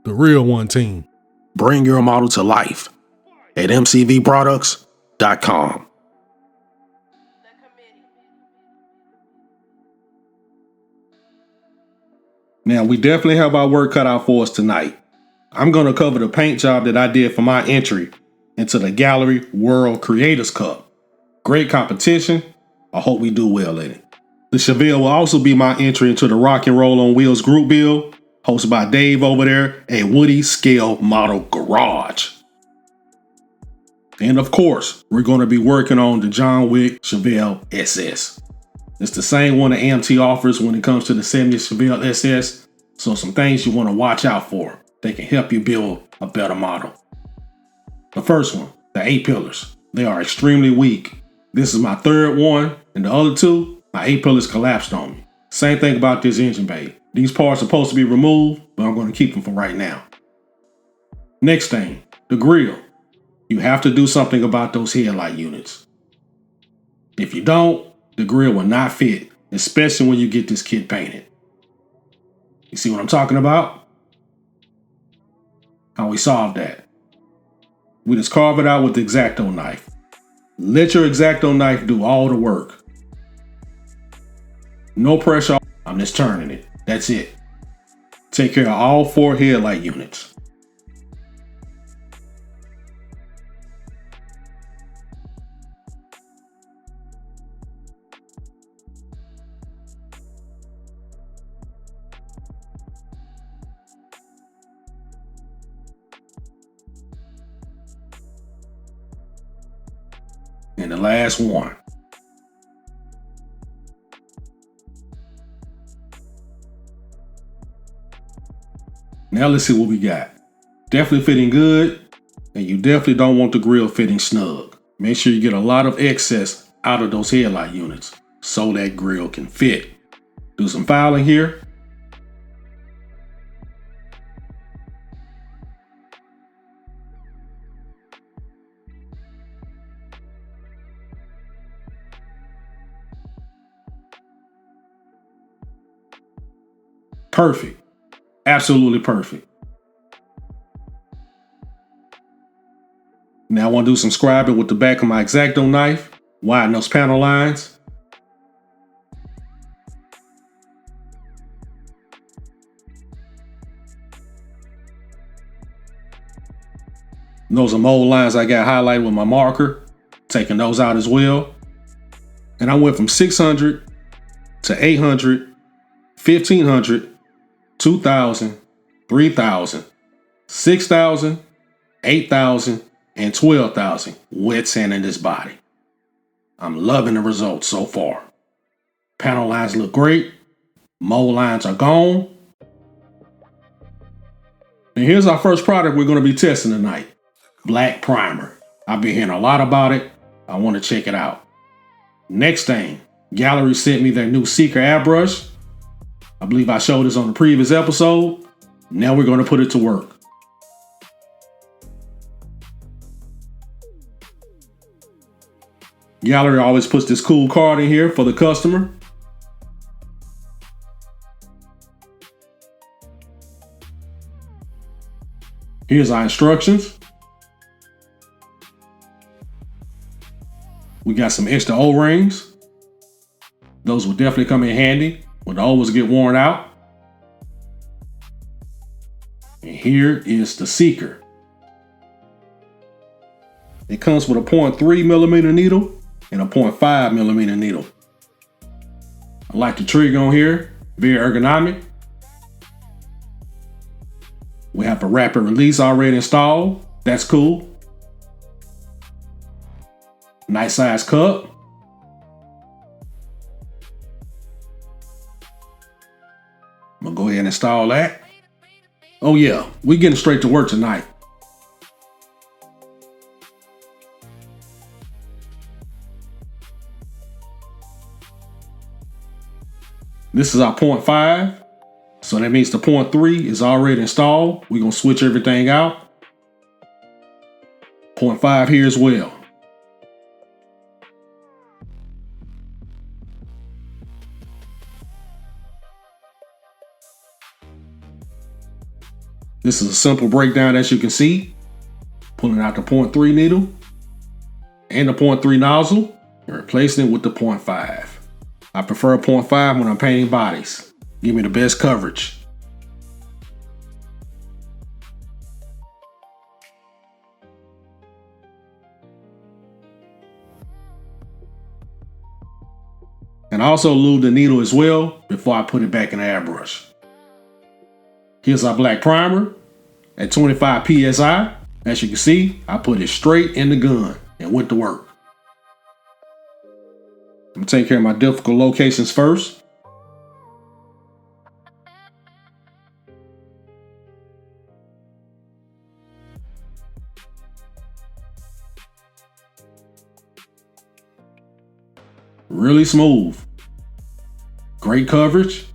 The Real One team. Bring your model to life at mcvproducts.com. Now, we definitely have our work cut out for us tonight. I'm going to cover the paint job that I did for my entry into the Gaahleri World Creators Cup. Great competition. I hope we do well in it. The Chevelle will also be my entry into the Rock and Roll on Wheels group build, hosted by Dave over there at Woody Scale Model Garage. And of course, we're going to be working on the John Wick Chevelle SS. It's the same one that AMT offers when it comes to the 70th Chevelle SS, so some things you want to watch out for. They can help you build a better model. The first one, the 8 pillars. They are extremely weak. This is my third one, and the other two, my 8 pillars collapsed on me. Same thing about this engine bay. These parts are supposed to be removed, but I'm going to keep them for right now. Next thing, the grill. You have to do something about those headlight units. If you don't, the grill will not fit, especially when you get this kit painted. You see what I'm talking about? How we solve that? We just carve it out with the X-Acto knife. Let your X-Acto knife do all the work. No pressure, I'm just turning it. That's it. Take care of all 4 headlight units. And the last one. Now let's see what we got. Definitely fitting good, and you definitely don't want the grill fitting snug. Make sure you get a lot of excess out of those headlight units so that grill can fit. Do some filing here. Perfect. Absolutely perfect. Now I want to do some scribing with the back of my X-Acto knife, widen those panel lines. And those are mold lines I got highlighted with my marker, taking those out as well. And I went from 600 to 800, 1500, 2000, 3000, 6000, 8000, and 12,000 wet sanding this body. I'm loving the results so far. Panel lines look great. Mold lines are gone. And here's our first product we're going to be testing tonight. Black Primer. I've been hearing a lot about it. I want to check it out. Next thing, Gaahleri sent me their new Seeker airbrush. I believe I showed this on the previous episode. Now we're going to put it to work. Gaahleri always puts this cool card in here for the customer. Here's our instructions. We got some extra O-rings. Those will definitely come in handy when the O's get worn out. And here is the Seeker. It comes with a 0.3 millimeter needle and a 0.5 millimeter needle. I like the trigger on here, very ergonomic. We have a rapid release already installed. That's cool. Nice size cup. I'm gonna go ahead and install that. Oh yeah, we're getting straight to work tonight. This is our 0.5. So that means the 0.3 is already installed. We're gonna switch everything out. 0.5 here as well. This is a simple breakdown, as you can see. Pulling out the 0.3 needle and the 0.3 nozzle and replacing it with the 0.5. I prefer 0.5 when I'm painting bodies. Give me the best coverage. And I also lube the needle as well before I put it back in the airbrush. Here's our black primer at 25 PSI. As you can see, I put it straight in the gun and went to work. I'm gonna take care of my difficult locations first. Really smooth. Great coverage.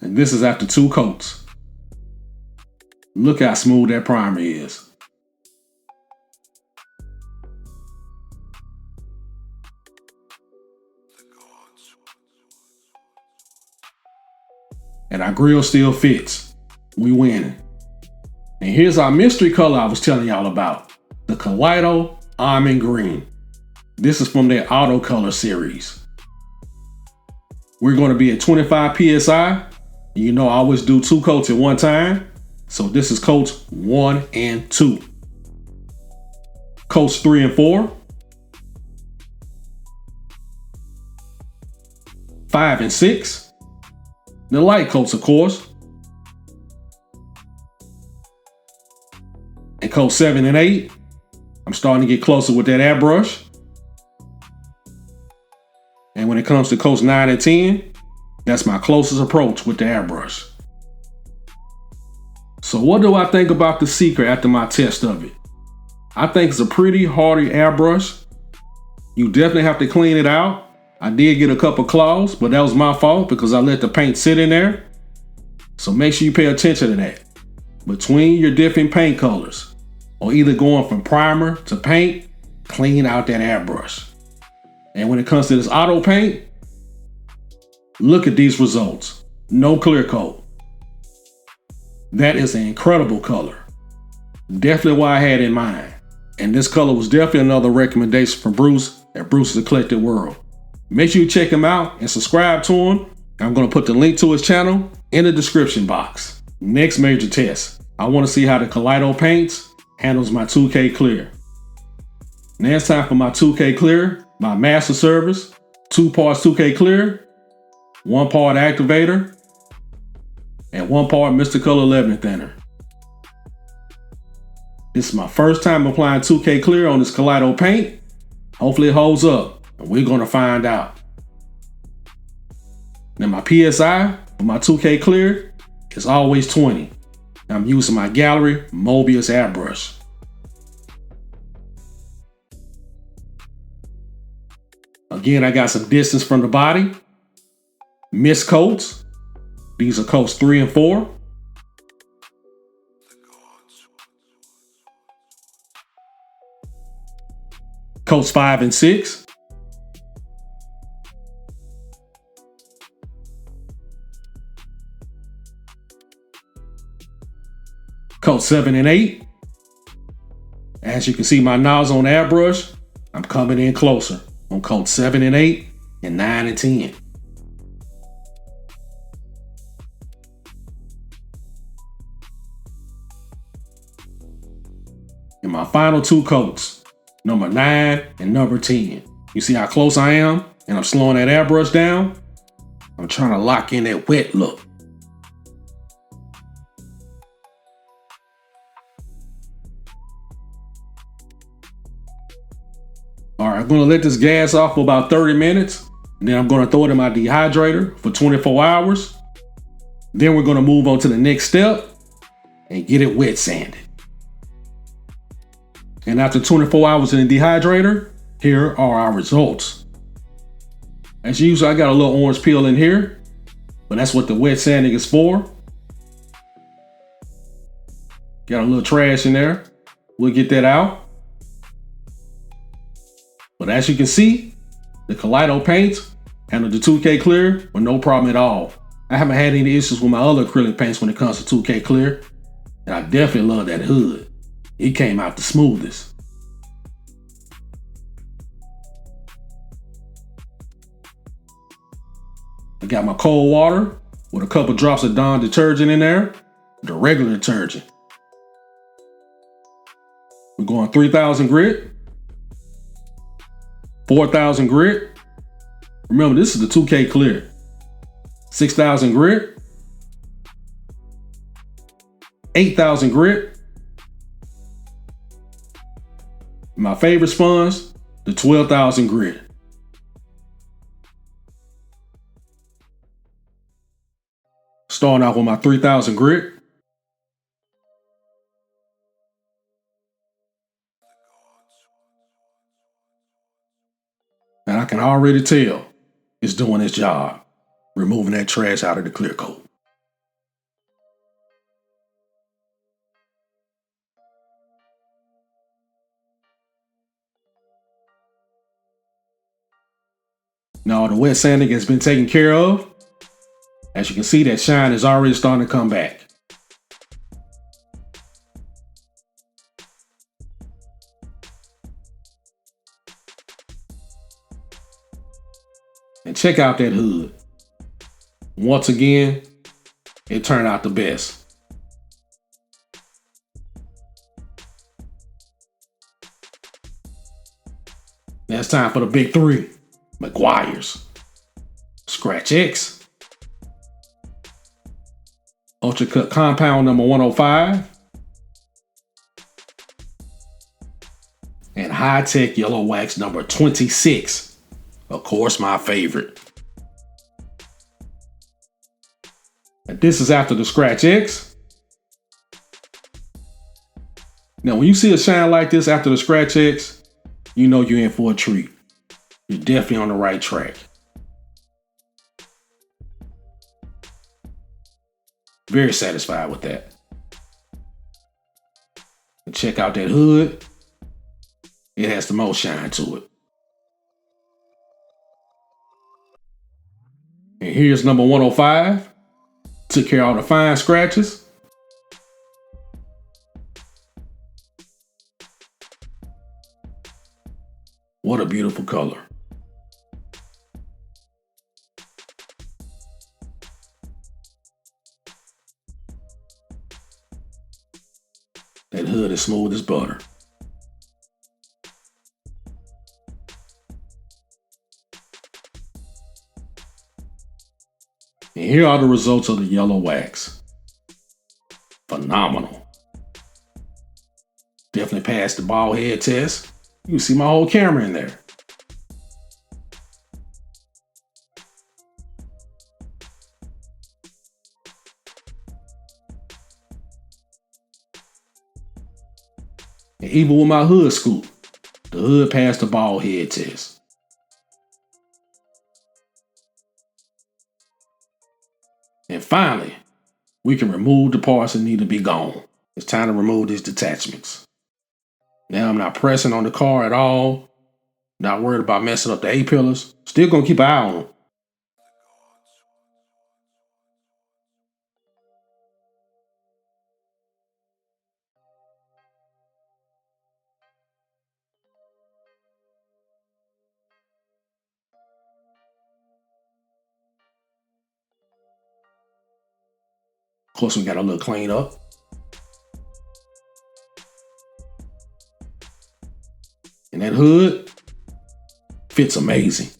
And this is after 2 coats. Look how smooth that primer is. And our grill still fits. We winning. And here's our mystery color I was telling y'all about. The Keleido Almond Green. This is from their Auto Color series. We're going to be at 25 PSI. You know I always do 2 coats at one time. So this is coats 1 and 2. Coats 3 and 4. 5 and 6. The light coats, of course. And coat 7 and 8. I'm starting to get closer with that airbrush. And when it comes to coats 9 and 10, that's my closest approach with the airbrush. So what do I think about the Secret after my test of it? I think it's a pretty hardy airbrush. You definitely have to clean it out. I did get a couple claws, but that was my fault because I let the paint sit in there. So make sure you pay attention to that. Between your different paint colors, or either going from primer to paint, clean out that airbrush. And when it comes to this auto paint, look at these results. No clear coat. That is an incredible color. Definitely what I had in mind. And this color was definitely another recommendation from Bruce at Bruce's Eclectic-World. Make sure you check him out and subscribe to him. I'm going to put the link to his channel in the description box. Next major test. I want to see how the Keleido paints handles my 2K clear. Now it's time for my 2K clear, my master service. 2 parts 2K clear, 1 part activator, and 1 part Mr. Color leavening thinner. This is my first time applying 2K clear on this Keleido paint. Hopefully it holds up, and we're gonna find out. Now my PSI for my 2K clear is always 20. I'm using my Gaahleri Mobius airbrush. Again, I got some distance from the body. Missed coats. These are coats 3 and 4. Coats 5 and 6. Coats 7 and 8. As you can see my nozzle on the airbrush, I'm coming in closer on coats 7 and 8 and 9 and 10. And my final 2 coats, number 9 and number 10. You see how close I am? And I'm slowing that airbrush down. I'm trying to lock in that wet look. All right, I'm gonna let this gas off for about 30 minutes. And then I'm gonna throw it in my dehydrator for 24 hours. Then we're gonna move on to the next step and get it wet sanded. And after 24 hours in the dehydrator, here are our results. As usual, I got a little orange peel in here, but that's what the wet sanding is for. Got a little trash in there. We'll get that out. But as you can see, the Keleido paints handled the 2K clear with no problem at all. I haven't had any issues with my other acrylic paints when it comes to 2K clear. And I definitely love that hood. It came out the smoothest. I got my cold water with a couple drops of Dawn detergent in there, the regular detergent. We're going 3,000 grit, 4,000 grit. Remember, this is the 2K clear. 6,000 grit, 8,000 grit. My favorite sponge, the 12,000 grit. Starting out with my 3,000 grit. And I can already tell it's doing its job, removing that trash out of the clear coat. Now the wet sanding has been taken care of. As you can see, that shine is already starting to come back. And check out that hood. Once again, it turned out the best. Now it's time for the big three. McGuire's. Scratch X. Ultra Cut Compound number 105. And High Tech Yellow Wax number 26. Of course, my favorite. And this is after the Scratch X. Now, when you see a shine like this after the Scratch X, you know you're in for a treat. You're definitely on the right track. Very satisfied with that. And check out that hood. It has the most shine to it. And here's number 105. Took care of all the fine scratches. What a beautiful color. That hood is smooth as butter. And here are the results of the yellow wax. Phenomenal. Definitely passed the bald head test. You can see my whole camera in there. And even with my hood scoop, the hood passed the bald head test. And finally, we can remove the parts that need to be gone. It's time to remove these detachments. Now I'm not pressing on the car at all. Not worried about messing up the A-pillars. Still gonna keep an eye on them. Of course, we got a little clean up. And that hood fits amazing.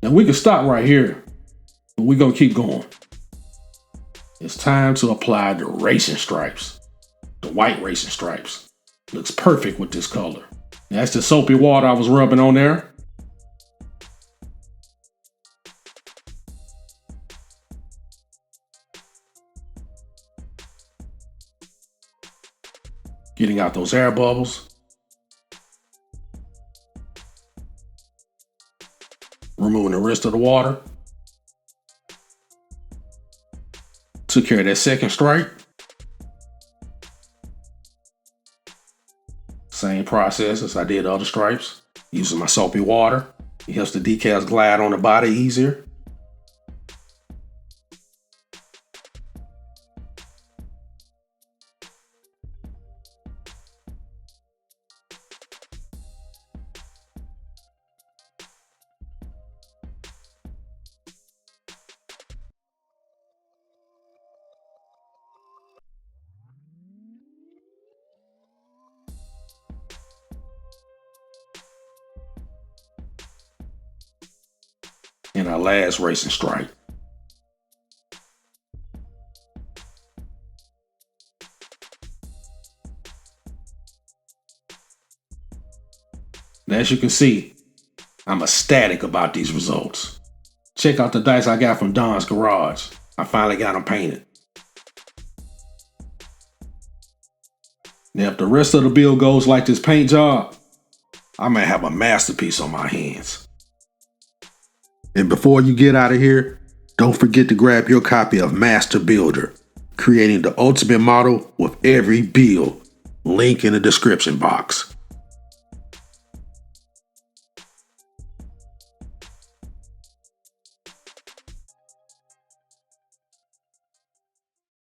Now we can stop right here, but we're gonna keep going. It's time to apply the racing stripes. The white racing stripes. Looks perfect with this color. Now, that's the soapy water I was rubbing on there. Getting out those air bubbles. Removing the rest of the water. Took care of that second stripe. Same process as I did other stripes. Using my soapy water. It helps the decals glide on the body easier. In our last racing stripe. And as you can see, I'm ecstatic about these results. Check out the dice I got from Don's garage. I finally got them painted. Now if the rest of the build goes like this paint job, I may have a masterpiece on my hands. And before you get out of here, don't forget to grab your copy of Master Builder, creating the ultimate model with every build. Link in the description box.